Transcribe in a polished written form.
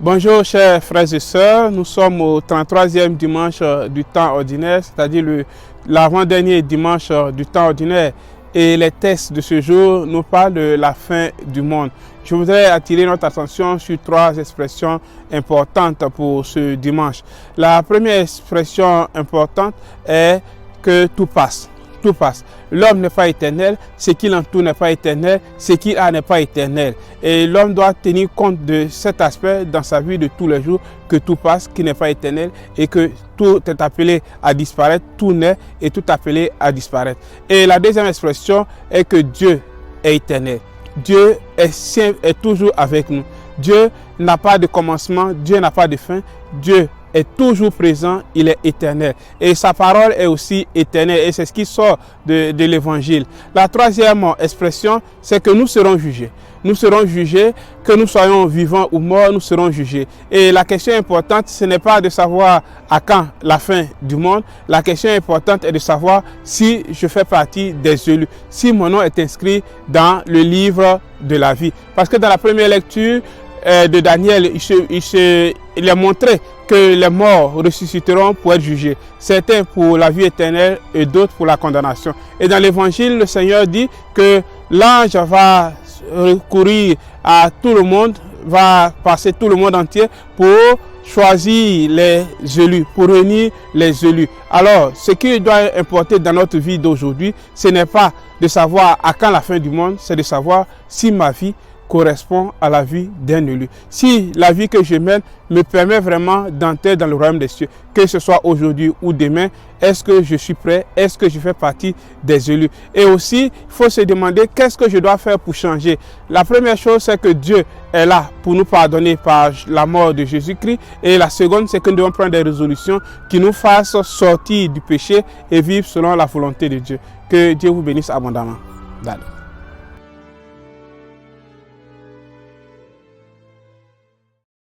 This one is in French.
Bonjour chers frères et sœurs, nous sommes au 33e dimanche du temps ordinaire, c'est-à-dire l'avant-dernier dimanche du temps ordinaire. Et les textes de ce jour nous parlent de la fin du monde. Je voudrais attirer notre attention sur trois expressions importantes pour ce dimanche. La première expression importante est que tout passe. Tout passe. L'homme n'est pas éternel, ce qui l'entoure n'est pas éternel, ce qu'il a n'est pas éternel. Et l'homme doit tenir compte de cet aspect dans sa vie de tous les jours, que tout passe, qui n'est pas éternel et que tout est appelé à disparaître, tout naît et tout appelé à disparaître. Et la deuxième expression est que Dieu est éternel. Dieu est toujours avec nous. Dieu n'a pas de commencement, Dieu n'a pas de fin, Dieu est toujours présent, il est éternel. Et sa parole est aussi éternelle et c'est ce qui sort de l'évangile. La troisième expression, c'est que nous serons jugés. Nous serons jugés, que nous soyons vivants ou morts, nous serons jugés. Et la question importante, ce n'est pas de savoir à quand la fin du monde. La question importante est de savoir si je fais partie des élus, si mon nom est inscrit dans le livre de la vie. Parce que dans la première lecture de Daniel, il a montré que les morts ressusciteront pour être jugés. Certains pour la vie éternelle et d'autres pour la condamnation. Et dans l'évangile, le Seigneur dit que l'ange va recourir à tout le monde, va passer tout le monde entier pour choisir les élus, pour réunir les élus. Alors, ce qui doit importer dans notre vie d'aujourd'hui, ce n'est pas de savoir à quand la fin du monde, c'est de savoir si ma vie correspond à la vie d'un élu. Si la vie que je mène me permet vraiment d'entrer dans le royaume des cieux, que ce soit aujourd'hui ou demain, est-ce que je suis prêt? Est-ce que je fais partie des élus? Et aussi, il faut se demander qu'est-ce que je dois faire pour changer. La première chose, c'est que Dieu est là pour nous pardonner par la mort de Jésus-Christ. Et la seconde, c'est que nous devons prendre des résolutions qui nous fassent sortir du péché et vivre selon la volonté de Dieu. Que Dieu vous bénisse abondamment. Dale.